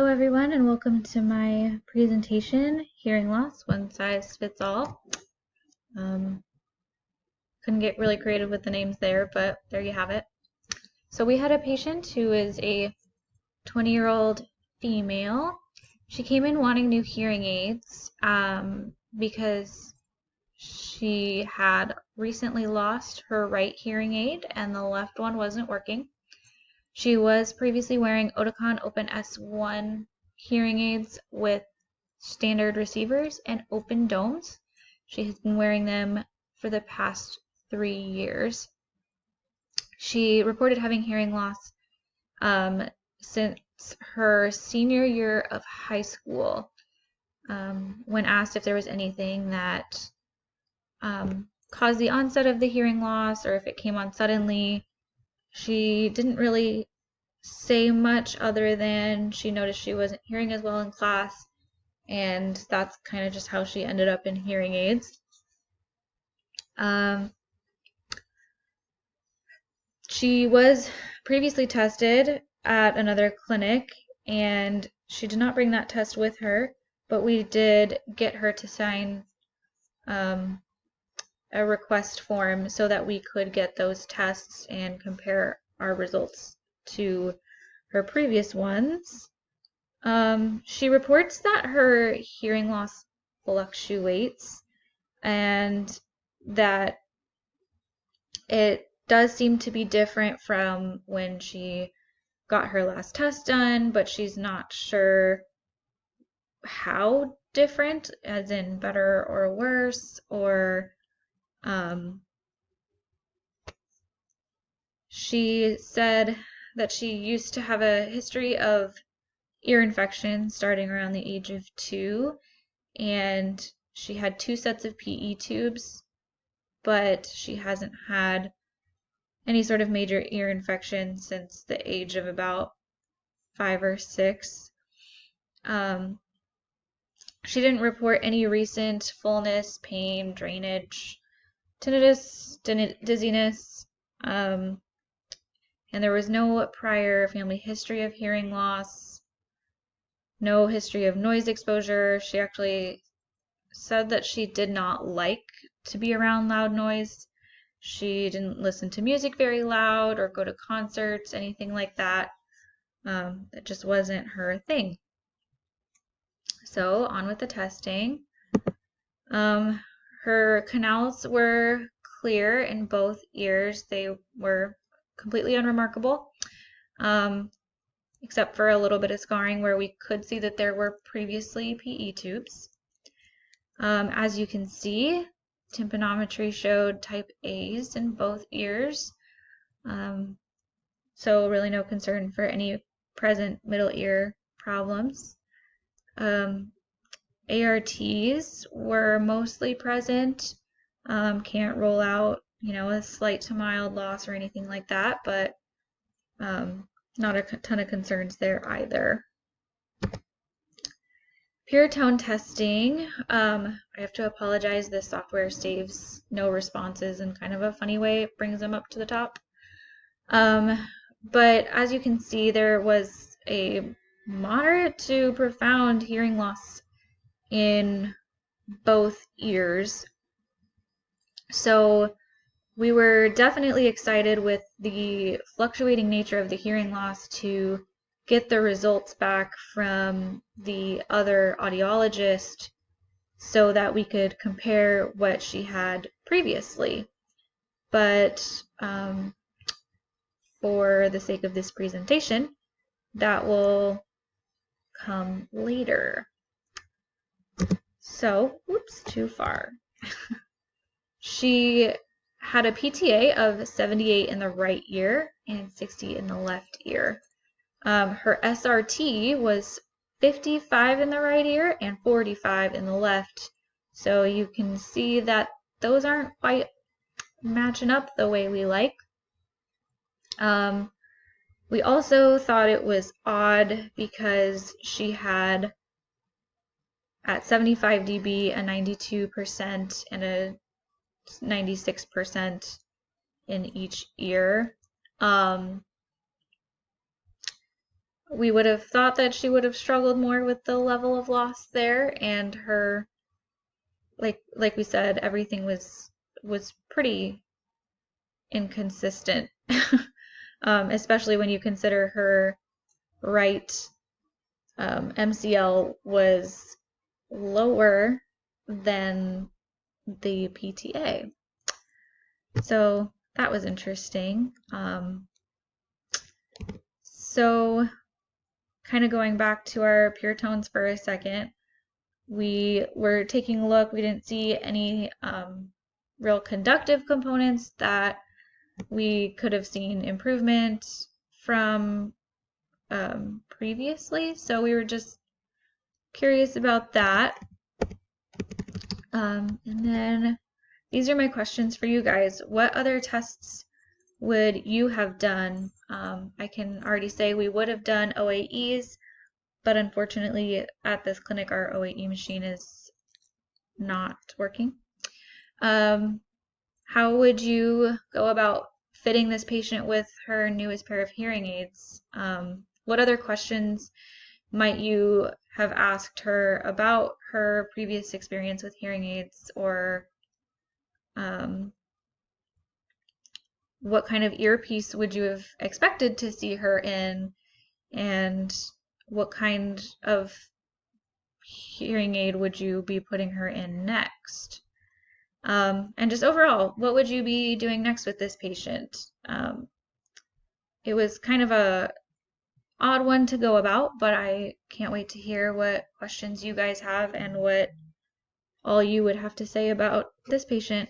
Hello everyone and welcome to my presentation, Hearing Loss, One Size Fits All. Couldn't get really creative with the names there, but there you have it. So we had a patient who is a 20-year-old female. She came in wanting new hearing aids because she had recently lost her right hearing aid and the left one wasn't working. She was previously wearing Oticon Open S1 hearing aids with standard receivers and open domes. She has been wearing them for the past 3 years. She reported having hearing loss since her senior year of high school. When asked if there was anything that caused the onset of the hearing loss or if it came on suddenly, she didn't really say much other than she noticed she wasn't hearing as well in class, and that's kind of just how she ended up in hearing aids. She was previously tested at another clinic, and she did not bring that test with her, but we did get her to sign a request form so that we could get those tests and compare our results to her previous ones. She reports that her hearing loss fluctuates and that it does seem to be different from when she got her last test done, but she's not sure how different, as in better or worse, or she said that she used to have a history of ear infection starting around the age of 2, and she had 2 sets of PE tubes, but she hasn't had any sort of major ear infection since the age of about 5 or 6. She didn't report any recent fullness, pain, drainage, tinnitus, dizziness, and there was no prior family history of hearing loss, no history of noise exposure. She actually said that she did not like to be around loud noise. She didn't listen to music very loud or go to concerts, anything like that. It just wasn't her thing. So on with the testing. Her canals were clear in both ears. They were completely unremarkable, except for a little bit of scarring where we could see that there were previously PE tubes. As you can see, tympanometry showed type A's in both ears, so really no concern for any present middle ear problems. ARTs were mostly present, can't rule out, a slight to mild loss or anything like that, but not a ton of concerns there either. Pure tone testing, I have to apologize, this software saves no responses in kind of a funny way. It brings them up to the top. But as you can see, there was a moderate to profound hearing loss in both ears. So we were definitely excited with the fluctuating nature of the hearing loss to get the results back from the other audiologist so that we could compare what she had previously. But for the sake of this presentation, that will come later. So, oops, too far. She had a PTA of 78 in the right ear and 60 in the left ear. Her SRT was 55 in the right ear and 45 in the left. So you can see that those aren't quite matching up the way we like. We also thought it was odd because she had at 75 dB a 92% and a 96% in each ear. we would have thought that she would have struggled more with the level of loss there, and her, like we said, everything was pretty inconsistent, especially when you consider her right MCL was lower than the PTA. So that was interesting. So kind of going back to our pure tones for a second, we were taking a look. We didn't see any real conductive components that we could have seen improvement from previously. So we were just curious about that. And then these are my questions for you guys. What other tests would you have done? I can already say we would have done OAEs, but unfortunately at this clinic our OAE machine is not working. How would you go about fitting this patient with her newest pair of hearing aids? What other questions might you have asked her about her previous experience with hearing aids, or what kind of earpiece would you have expected to see her in, and what kind of hearing aid would you be putting her in next? And just overall, what would you be doing next with this patient? It was kind of a odd one to go about, but I can't wait to hear what questions you guys have and what all you would have to say about this patient.